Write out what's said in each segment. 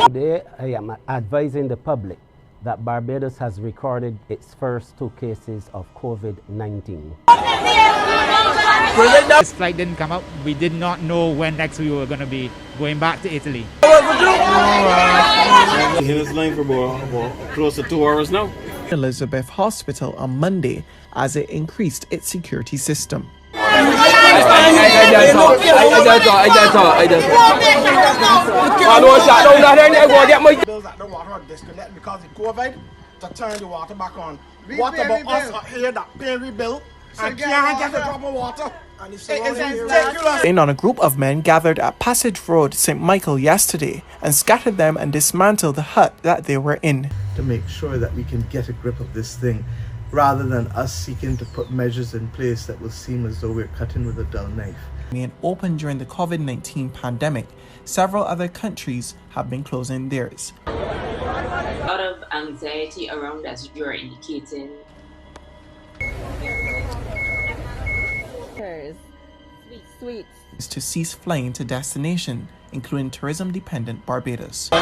Today, I am advising the public that Barbados has recorded its first 2 cases of COVID-19. This flight didn't come up. We did not know when next we were going to be going back to Italy. He was line for about close to 2 hours now. Elizabeth Hospital on Monday as it increased its security system. Bills at the water disconnect because of COVID to turn the water back on. What about us here that pay rebuild and can't get the proper water? And it's ridiculous. In on a group of men gathered at Passage Road, St. Michael yesterday and scattered them and dismantled the hut that they were in. To make sure that we can get a grip of this thing rather than us seeking to put measures in place that will seem as though we're cutting with a dull knife. Remain open during the COVID-19 pandemic, several other countries have been closing theirs. A lot of anxiety around, as you are indicating. Sweet. Is to cease flying to destination, including tourism-dependent Barbados. A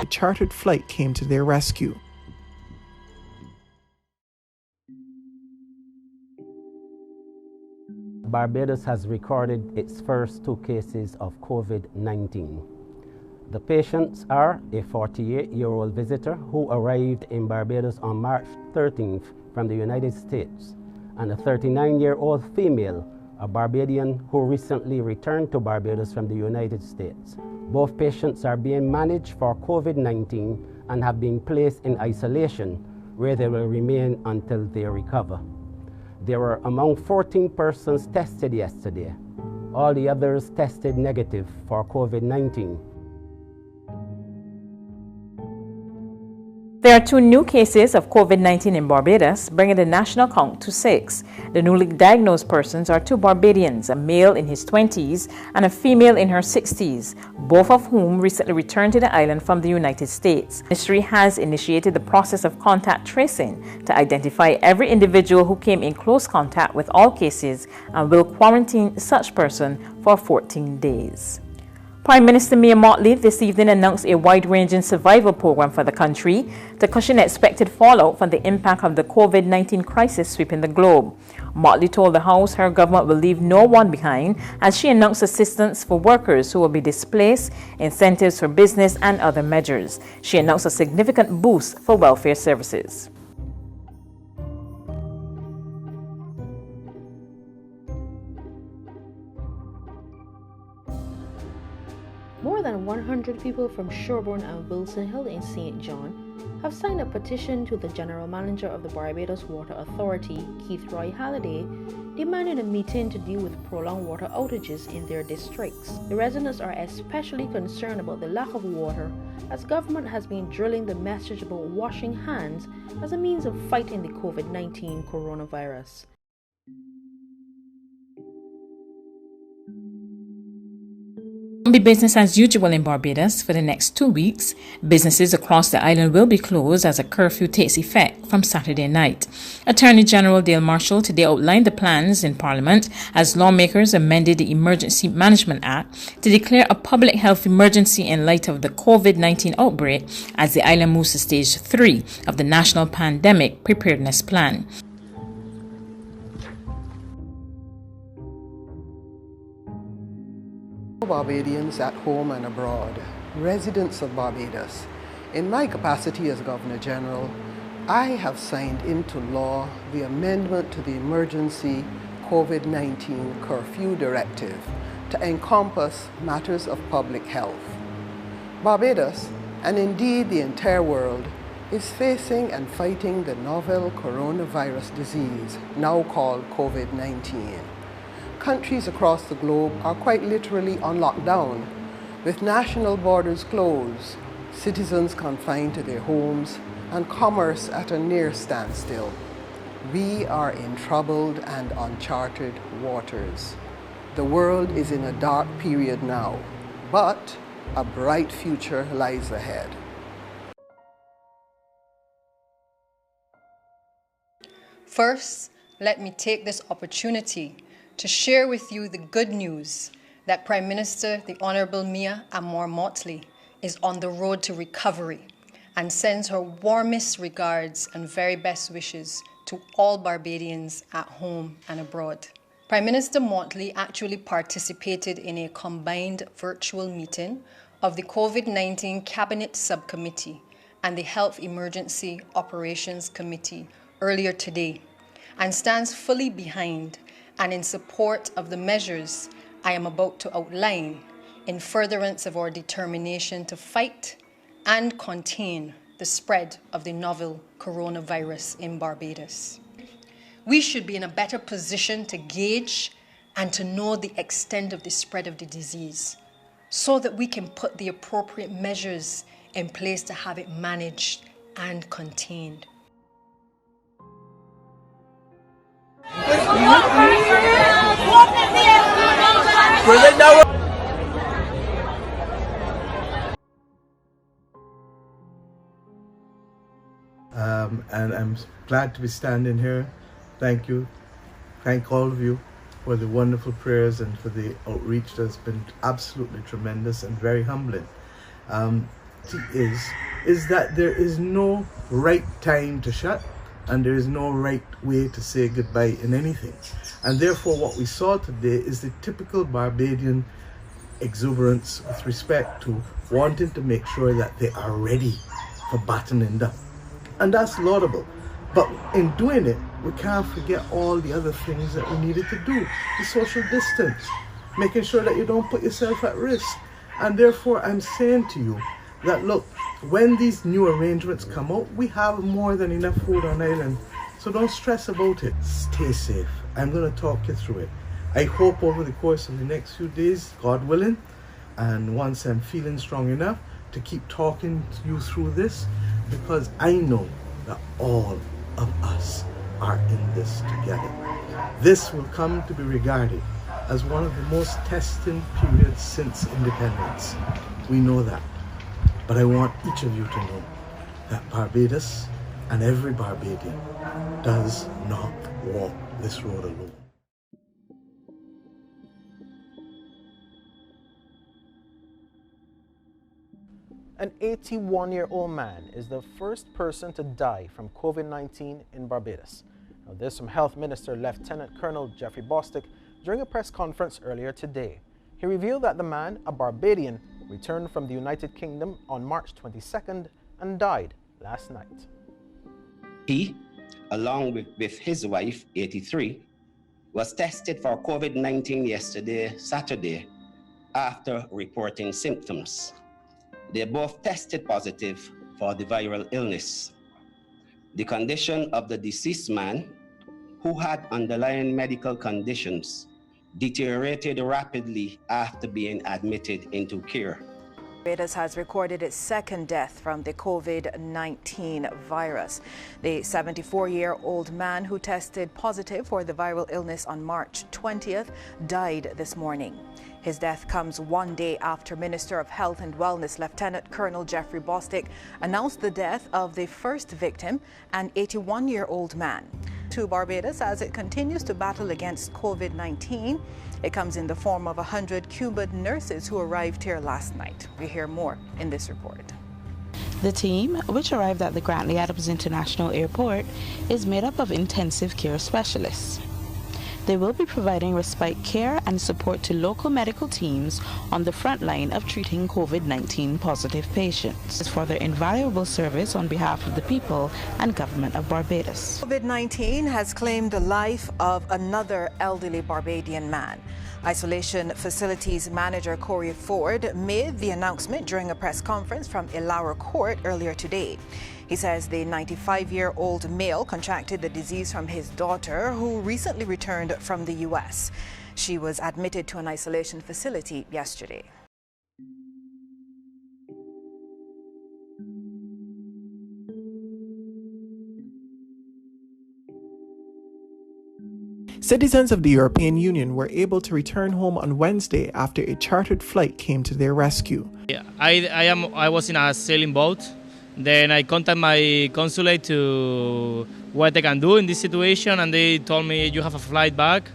chartered flight came to their rescue. Barbados has recorded its first 2 cases of COVID-19. The patients are a 48-year-old visitor who arrived in Barbados on March 13th from the United States, and a 39-year-old female, a Barbadian who recently returned to Barbados from the United States. Both patients are being managed for COVID-19 and have been placed in isolation, where they will remain until they recover. There were among 14 persons tested yesterday. All the others tested negative for COVID-19. There are 2 new cases of COVID-19 in Barbados, bringing the national count to 6. The newly diagnosed persons are 2 Barbadians, a male in his 20s and a female in her 60s, both of whom recently returned to the island from the United States. The ministry has initiated the process of contact tracing to identify every individual who came in close contact with all cases and will quarantine such person for 14 days. Prime Minister Mia Mottley this evening announced a wide-ranging survival program for the country to cushion expected fallout from the impact of the COVID-19 crisis sweeping the globe. Mottley told the House her government will leave no one behind as she announced assistance for workers who will be displaced, incentives for business and other measures. She announced a significant boost for welfare services. More than 100 people from Sherborne and Wilson Hill in St. John have signed a petition to the General Manager of the Barbados Water Authority, Keith Roy Halliday, demanding a meeting to deal with prolonged water outages in their districts. The residents are especially concerned about the lack of water, as government has been drilling the message about washing hands as a means of fighting the COVID-19 coronavirus. Be business as usual in Barbados for the next 2 weeks. Businesses across the island will be closed as a curfew takes effect from Saturday night. Attorney General Dale Marshall today outlined the plans in Parliament as lawmakers amended the Emergency Management Act to declare a public health emergency in light of the COVID-19 outbreak as the island moves to stage 3 of the National Pandemic Preparedness Plan. Barbadians at home and abroad, residents of Barbados. In my capacity as Governor General, I have signed into law the amendment to the Emergency COVID-19 Curfew Directive to encompass matters of public health. Barbados, and indeed the entire world, is facing and fighting the novel coronavirus disease, now called COVID-19. Countries across the globe are quite literally on lockdown, with national borders closed, citizens confined to their homes, and commerce at a near standstill. We are in troubled and uncharted waters. The world is in a dark period now, but a bright future lies ahead. First, let me take this opportunity to share with you the good news that Prime Minister, the Honourable Mia Amor-Motley, is on the road to recovery and sends her warmest regards and very best wishes to all Barbadians at home and abroad. Prime Minister Motley actually participated in a combined virtual meeting of the COVID-19 Cabinet Subcommittee and the Health Emergency Operations Committee earlier today, and stands fully behind and in support of the measures I am about to outline in furtherance of our determination to fight and contain the spread of the novel coronavirus in Barbados. We should be in a better position to gauge and to know the extent of the spread of the disease so that we can put the appropriate measures in place to have it managed and contained. And I'm glad to be standing here. Thank you. Thank all of you for the wonderful prayers and for the outreach that's been absolutely tremendous and very humbling. Is that there is no right time to shut and there is no right way to say goodbye in anything. And therefore what we saw today is the typical Barbadian exuberance with respect to wanting to make sure that they are ready for battening up. And that's laudable. But in doing it, we can't forget all the other things that we needed to do. The social distance, making sure that you don't put yourself at risk. And therefore, I'm saying to you that, look, when these new arrangements come out, we have more than enough food on island. So don't stress about it. Stay safe. I'm going to talk you through it. I hope over the course of the next few days, God willing, and once I'm feeling strong enough to keep talking to you through this, because I know that all of us are in this together. This will come to be regarded as one of the most testing periods since independence. We know that. But I want each of you to know that Barbados and every Barbadian does not walk this road alone. An 81-year-old man is the first person to die from COVID-19 in Barbados. Now, this from Health Minister Lieutenant Colonel Jeffrey Bostic during a press conference earlier today. He revealed that the man, a Barbadian, returned from the United Kingdom on March 22nd and died last night. He, along with his wife, 83, was tested for COVID-19 yesterday, Saturday, after reporting symptoms. They both tested positive for the viral illness. The condition of the deceased man, who had underlying medical conditions, deteriorated rapidly after being admitted into care. Barbados has recorded its second death from the COVID-19 virus. The 74-year-old man who tested positive for the viral illness on March 20th died this morning. His death comes one day after Minister of Health and Wellness Lieutenant Colonel Jeffrey Bostic announced the death of the first victim, an 81-year-old man. To Barbados as it continues to battle against COVID-19. It comes in the form of 100 Cuban nurses who arrived here last night. We hear more in this report. The team, which arrived at the Grantley Adams International Airport, is made up of intensive care specialists. They will be providing respite care and support to local medical teams on the front line of treating COVID-19 positive patients for their invaluable service on behalf of the people and government of Barbados. COVID-19 has claimed the life of another elderly Barbadian man. Isolation Facilities Manager Corey Ford made the announcement during a press conference from Illawarra Court earlier today. He says the 95-year-old male contracted the disease from his daughter, who recently returned from the U.S. She was admitted to an isolation facility yesterday. Citizens of the European Union were able to return home on Wednesday after a chartered flight came to their rescue. I was in a sailing boat Then I contact my consulate to what they can do in this situation, and they told me you have a flight back,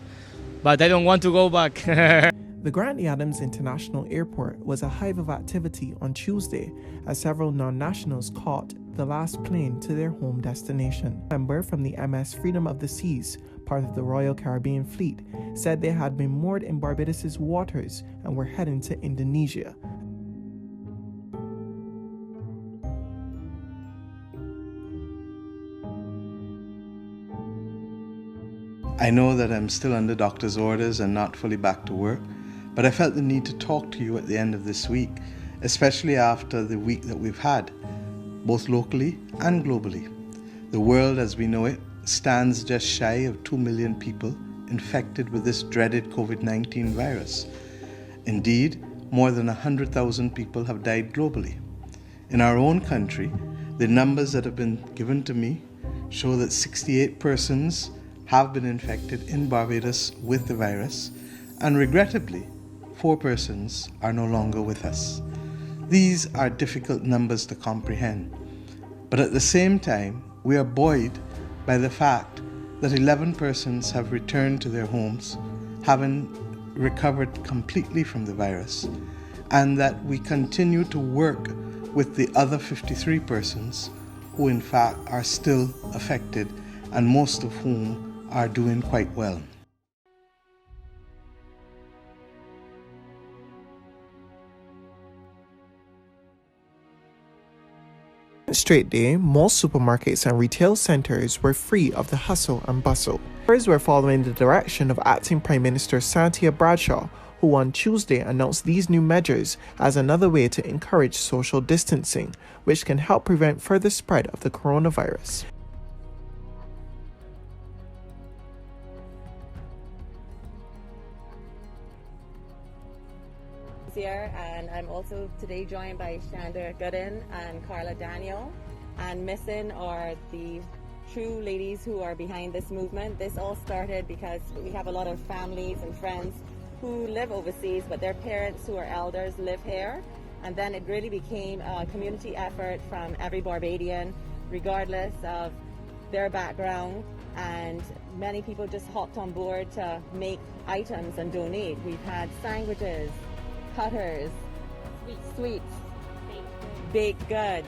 but I don't want to go back. The Grantley Adams International Airport was a hive of activity on Tuesday as several non-nationals caught the last plane to their home destination. A member from the MS Freedom of the Seas, part of the Royal Caribbean Fleet, said they had been moored in Barbados' waters and were heading to Indonesia. I know that I'm still under doctor's orders and not fully back to work, but I felt the need to talk to you at the end of this week, especially after the week that we've had, both locally and globally. The world as we know it stands just shy of 2 million people infected with this dreaded COVID-19 virus. Indeed, more than 100,000 people have died globally. In our own country, the numbers that have been given to me show that 68 persons have been infected in Barbados with the virus, and regrettably, 4 persons are no longer with us. These are difficult numbers to comprehend, but at the same time, we are buoyed by the fact that 11 persons have returned to their homes, having recovered completely from the virus, and that we continue to work with the other 53 persons who in fact are still affected, and most of whom are doing quite well. Straight day, most supermarkets and retail centres were free of the hustle and bustle. Others were following the direction of Acting Prime Minister Santia Bradshaw, who on Tuesday announced these new measures as another way to encourage social distancing, which can help prevent further spread of the coronavirus. Here, and I'm also today joined by Shanda Gooden and Carla Daniel, and missing are the true ladies who are behind this movement. This all started because we have a lot of families and friends who live overseas, but their parents who are elders live here, and then it really became a community effort from every Barbadian regardless of their background, and many people just hopped on board to make items and donate. We've had sandwiches, cutters, sweets, baked goods,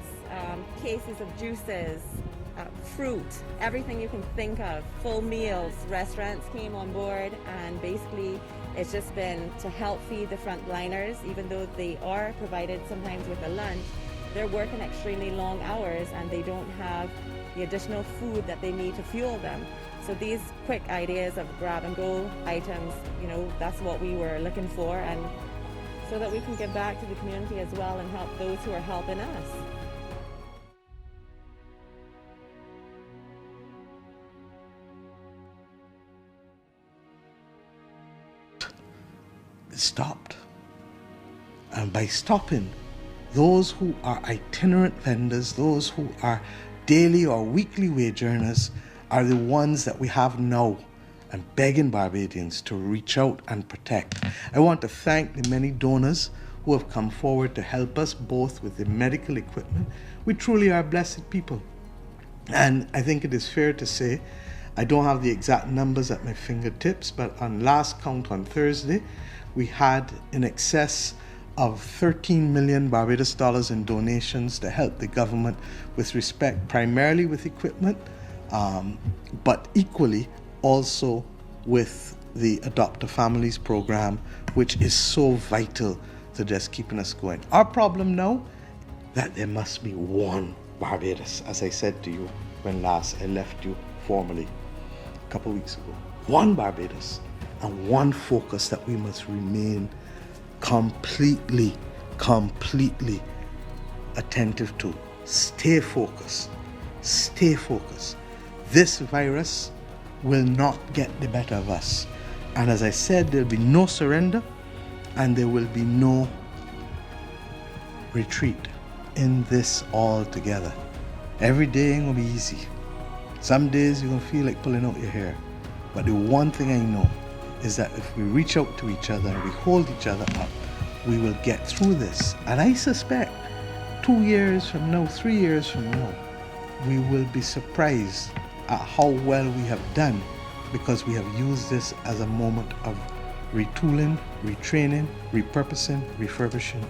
cases of juices, fruit, everything you can think of, full meals. Restaurants came on board, and basically it's just been to help feed the frontliners. Even though they are provided sometimes with a lunch, they're working extremely long hours and they don't have the additional food that they need to fuel them. So these quick ideas of grab and go items, you know, that's what we were looking for, and so that we can give back to the community as well and help those who are helping us. It stopped. And by stopping, those who are itinerant vendors, those who are daily or weekly wage earners, are the ones that we have now. I'm begging Barbadians to reach out and protect. I want to thank the many donors who have come forward to help us both with the medical equipment. We truly are blessed people. And I think it is fair to say, I don't have the exact numbers at my fingertips, but on last count on Thursday, we had in excess of 13 million Barbados dollars in donations to help the government with respect, primarily with equipment, but equally also with the Adopt a Families program, which is so vital to just keeping us going. Our problem now, that there must be one Barbados, as I said to you when last I left you formally a couple weeks ago. One Barbados and one focus that we must remain completely attentive to. Stay focused. Stay focused. This virus will not get the better of us. And as I said, there'll be no surrender and there will be no retreat in this all together. Every day ain't gonna be easy. Some days you're gonna feel like pulling out your hair. But the one thing I know is that if we reach out to each other and we hold each other up, we will get through this. And I suspect 2 years from now, 3 years from now, we will be surprised at how well we have done, because we have used this as a moment of retooling, retraining, repurposing, refurbishing,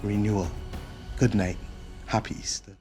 renewal. Good night. Happy Easter.